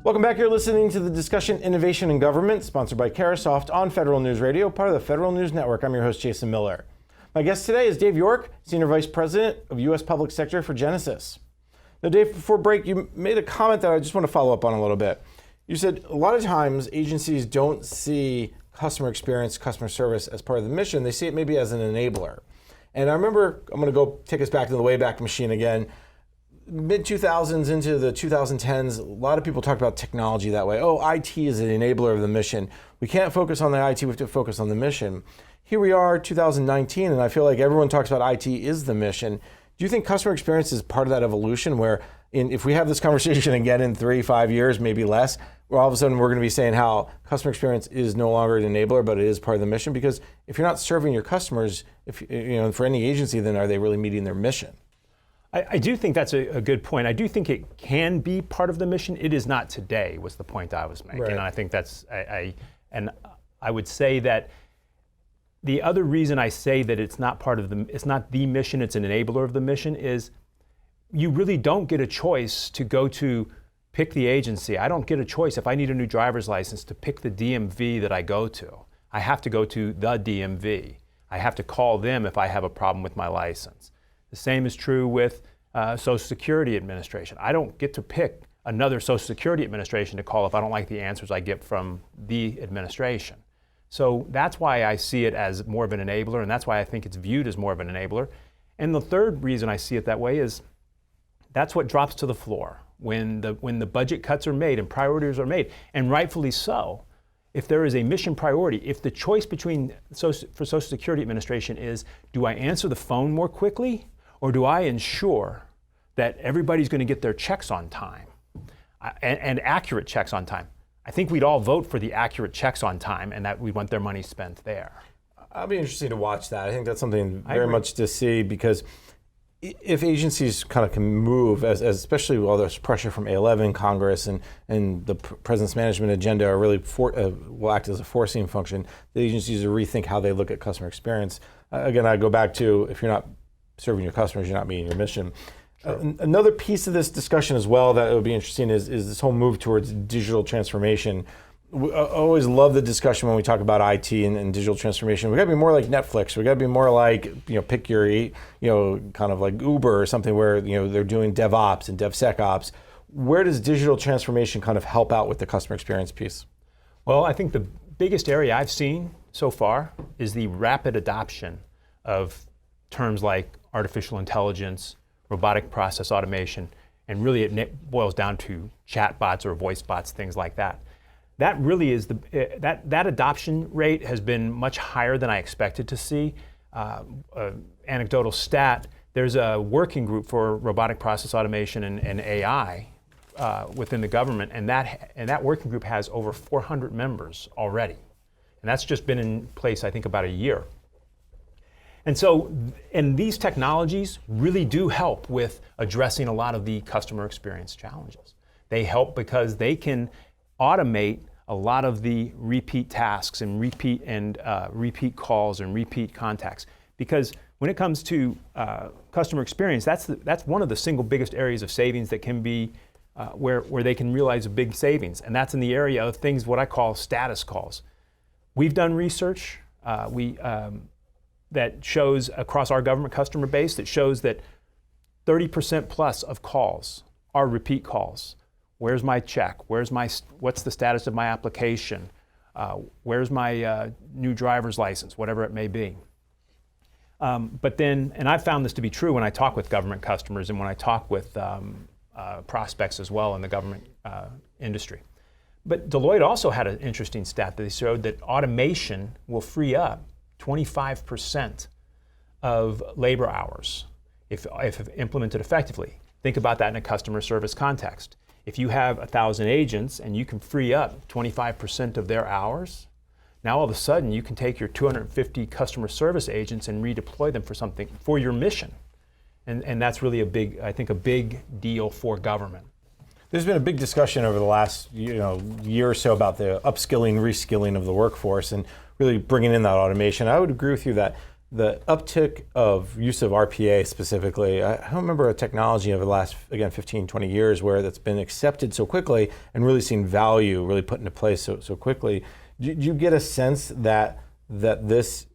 Welcome back. You're listening to the discussion Innovation in Government, sponsored by Carasoft on Federal News Radio, part of the Federal News Network. I'm your host, Jason Miller. My guest today is Dave York, Senior Vice President of U.S. Public Sector for Genesis. Now, Dave, before break, you made a comment that I just want to follow up on a little bit. You said a lot of times agencies don't see customer experience, customer service as part of the mission. They see it maybe as an enabler. And I remember, I'm going to go take us back to the Wayback Machine again. Mid-2000s into the 2010s, a lot of people talked about technology that way. Oh, IT is an enabler of the mission. We can't focus on the IT, we have to focus on the mission. Here we are, 2019, and I feel like everyone talks about IT is the mission. Do you think customer experience is part of that evolution where if we have this conversation again in 3-5 years, maybe less, where all of a sudden we're going to be saying how customer experience is no longer an enabler, but it is part of the mission? Because if you're not serving your customers, for any agency, then are they really meeting their mission? I do think that's a good point. I do think it can be part of the mission. It is not today, was the point I was making. Right. And I think that's, I would say that the other reason I say that it's not the mission, it's an enabler of the mission, is you really don't get a choice to go to pick the agency. I don't get a choice if I need a new driver's license to pick the DMV that I go to. I have to go to the DMV. I have to call them if I have a problem with my license. The same is true with Social Security Administration. I don't get to pick another Social Security Administration to call if I don't like the answers I get from the administration. So that's why I see it as more of an enabler, and that's why I think it's viewed as more of an enabler. And the third reason I see it that way is that's what drops to the floor when the budget cuts are made and priorities are made, and rightfully so. If there is a mission priority, if the choice for Social Security Administration is, do I answer the phone more quickly, or do I ensure that everybody's going to get their checks on time and accurate checks on time? I think we'd all vote for the accurate checks on time and that we want their money spent there. I'll be interested to watch that. I think that's something very much to see, because if agencies kind of can move, especially while there's pressure from A11, Congress, and the President's management agenda are really will act as a forcing function, the agencies will rethink how they look at customer experience. Again, I go back to, if you're not serving your customers, you're not meeting your mission. Another piece of this discussion as well that would be interesting is this whole move towards digital transformation. I always love the discussion when we talk about IT and digital transformation. We got to be more like Netflix. We got to be more like, pick your, kind of like Uber or something where, they're doing DevOps and DevSecOps. Where does digital transformation kind of help out with the customer experience piece? Well, I think the biggest area I've seen so far is the rapid adoption of terms like artificial intelligence, robotic process automation, and really it boils down to chat bots or voice bots, things like that. That really is that adoption rate has been much higher than I expected to see. Anecdotal stat, there's a working group for robotic process automation and AI within the government, and that working group has over 400 members already. And that's just been in place, I think, about a year. And so, these technologies really do help with addressing a lot of the customer experience challenges. They help because they can automate a lot of the repeat tasks and repeat calls and repeat contacts. Because when it comes to customer experience, that's one of the single biggest areas of savings that can be where they can realize a big savings, and that's in the area of things what I call status calls. We've done research. That shows across our government customer base that shows that 30% plus of calls are repeat calls. Where's my check? What's the status of my application? Where's my new driver's license? Whatever it may be. But then, and I've found this to be true when I talk with government customers and when I talk with prospects as well in the government industry. But Deloitte also had an interesting stat that they showed that automation will free up 25% of labor hours if implemented effectively. Think about that in a customer service context. If you have 1,000 agents and you can free up 25% of their hours, now all of a sudden you can take your 250 customer service agents and redeploy them for something, for your mission. And that's really a big deal for government. There's been a big discussion over the last year or so about the upskilling, reskilling of the workforce and really bringing in that automation. I would agree with you that the uptick of use of RPA specifically, I don't remember a technology over the last, again, 15, 20 years where that's been accepted so quickly and really seen value really put into place so quickly. Do you get a sense that this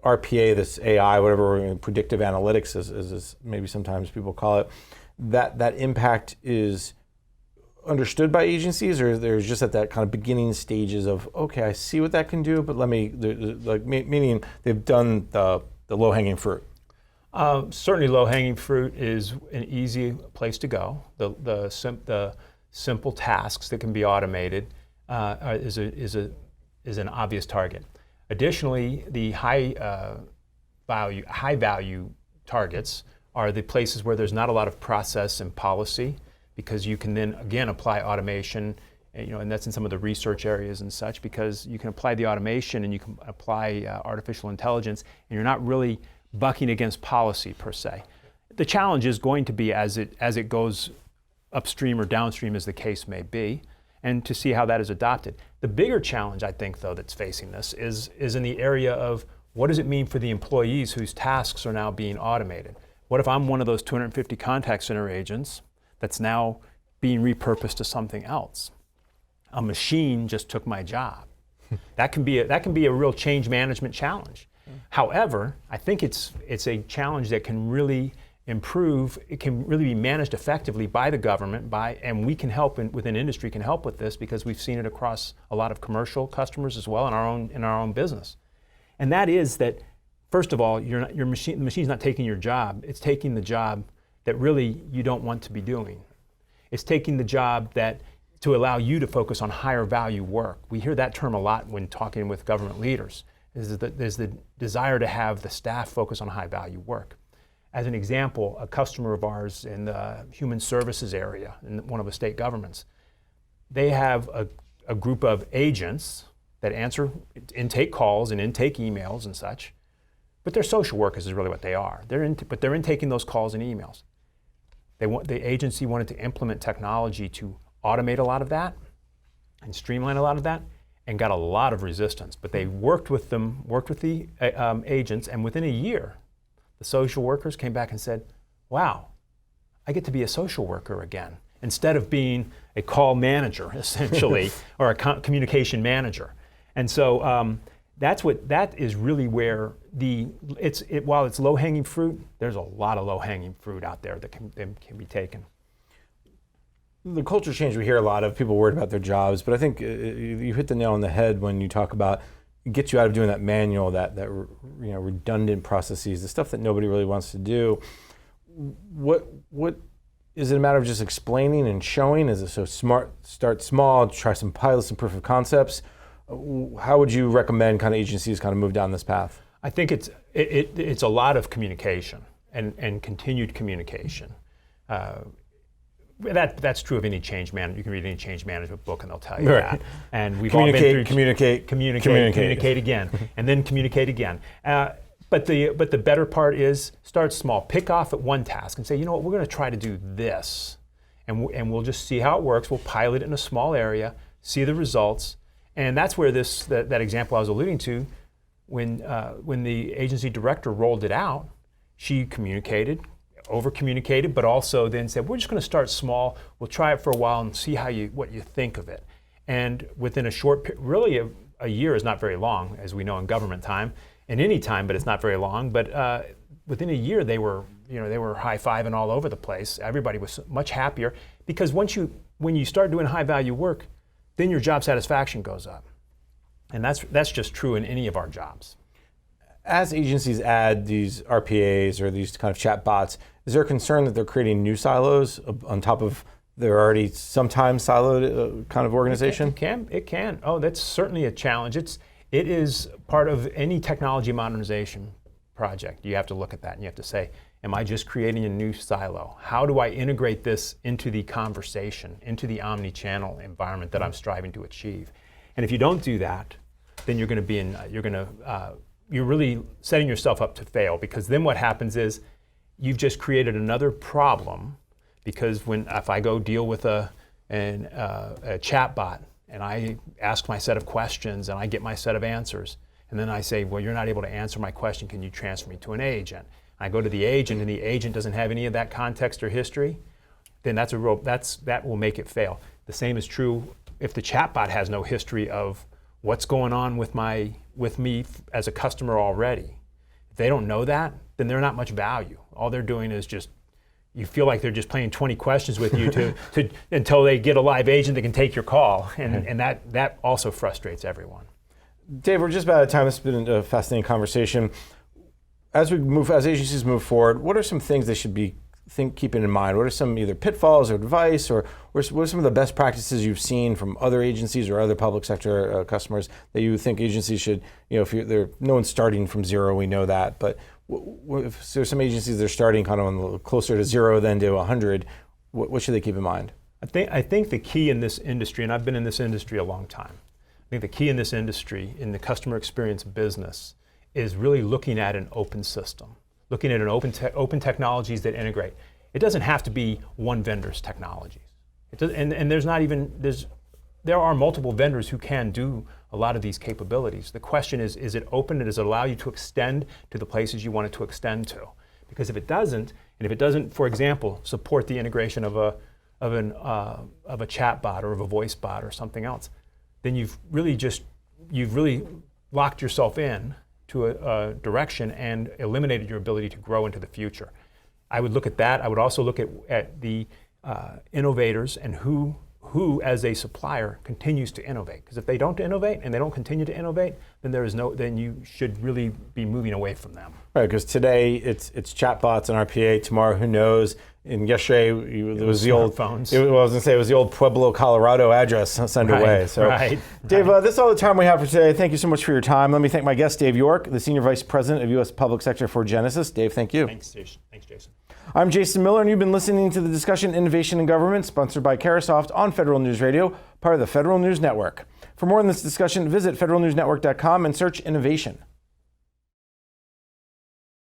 RPA, this AI, whatever, predictive analytics as maybe sometimes people call it, that impact is understood by agencies, or there's just at that kind of beginning stages of, okay, I see what that can do, but let me, meaning they've done the low-hanging fruit? Certainly low-hanging fruit is an easy place to go. The simple tasks that can be automated is an obvious target. Additionally, the high value targets are the places where there's not a lot of process and policy, because you can then again apply automation, and that's in some of the research areas and such, because you can apply the automation and you can apply artificial intelligence, and you're not really bucking against policy per se. The challenge is going to be as it goes upstream or downstream, as the case may be, and to see how that is adopted. The bigger challenge, I think, though, that's facing this is in the area of what does it mean for the employees whose tasks are now being automated? What if I'm one of those 250 contact center agents that's now being repurposed to something else? A machine just took my job. That can be a real change management challenge. However, I think it's a challenge that can really improve. It can really be managed effectively by the government, and we can help within industry can help with this, because we've seen it across a lot of commercial customers as well in our own business. And that is that, first of all, the machine's not taking your job. It's taking the job that really you don't want to be doing. It's taking the job to allow you to focus on higher value work. We hear that term a lot when talking with government leaders, is that there's the desire to have the staff focus on high value work. As an example, a customer of ours in the human services area in one of the state governments, they have a group of agents that answer intake calls and intake emails and such, but they're social workers is really what they are. But they're intaking those calls and emails. The agency wanted to implement technology to automate a lot of that and streamline a lot of that, and got a lot of resistance. But they worked with the agents, and within a year, the social workers came back and said, wow, I get to be a social worker again, instead of being a call manager, essentially, or a communication manager. And so that is really where while it's low-hanging fruit, there's a lot of low-hanging fruit out there that can be taken. The culture change we hear a lot of, people worried about their jobs, but I think you hit the nail on the head when you talk about it gets you out of doing that manual, that redundant processes, the stuff that nobody really wants to do. What is it a matter of just explaining and showing? Is it so smart? Start small, try some pilots and proof of concepts. How would you recommend kind of agencies kind of move down this path? I think it's a lot of communication and continued communication. That's true of any change management. You can read any change management book and they'll tell you that. And we've all been through communicate again, and then communicate again. But the better part is start small. Pick off at one task and say, you know what, we're going to try to do this, and we'll just see how it works. We'll pilot it in a small area, see the results, and that's where that example I was alluding to, when the agency director rolled it out, she over-communicated, but also then said, we're just going to start small. We'll try it for a while and see what you think of it. And within a short period, really a year is not very long, as we know in government time, and any time, but it's not very long. But within a year, they were high-fiving all over the place. Everybody was much happier, because when you start doing high-value work, then your job satisfaction goes up. And that's just true in any of our jobs. As agencies add these RPAs or these kind of chat bots, is there a concern that they're creating new silos on top of their already sometimes siloed kind of organization? It can. Oh, that's certainly a challenge. It is part of any technology modernization project. You have to look at that and you have to say, am I just creating a new silo? How do I integrate this into the conversation, into the omni-channel environment that I'm striving to achieve? And if you don't do that, then you're really setting yourself up to fail, because then what happens is you've just created another problem, because if I go deal with a chat bot and I ask my set of questions and I get my set of answers, And then I say, well, you're not able to answer my question. Can you transfer me to an agent? I go to the agent, and the agent doesn't have any of that context or history. Then that will make it fail. The same is true if the chatbot has no history of what's going on with me as a customer already. If they don't know that, then they're not much value. All they're doing is just, you feel like they're just playing 20 questions with you until they get a live agent that can take your call, and that also frustrates everyone. Dave, we're just about out of time. This has been a fascinating conversation. As agencies move forward, what are some things they should be keeping in mind? What are some either pitfalls or advice, or what are some of the best practices you've seen from other agencies or other public sector customers that you think agencies should, no one's starting from zero, we know that, but if there's some agencies that are starting kind of closer to zero than to 100, what should they keep in mind? I think the key in this industry, and I've been in this industry a long time, I think the key in this industry, in the customer experience business, is really looking at an open system, looking at an open technologies that integrate. It doesn't have to be one vendor's technologies. There are multiple vendors who can do a lot of these capabilities. The question is it open, and does it allow you to extend to the places you want it to extend to? Because if it doesn't, for example, support the integration of a chat bot or of a voice bot or something else, then you've really locked yourself in to a direction and eliminated your ability to grow into the future. I would look at that. I would also look at the innovators and who as a supplier continues to innovate. Because if they don't innovate and they don't continue to innovate, then you should really be moving away from them. Right, because today it's chatbots and RPA. Tomorrow, who knows? And yesterday it was the old phones. It was the old Pueblo, Colorado address sent away. So, right. Dave, this is all the time we have for today. Thank you so much for your time. Let me thank my guest, Dave York, the Senior Vice President of U.S. Public Sector for Genesys. Dave, thank you. Thanks, Jason. I'm Jason Miller, and you've been listening to the discussion Innovation in Government, sponsored by Carasoft on Federal News Radio, part of the Federal News Network. For more on this discussion, visit federalnewsnetwork.com and search innovation.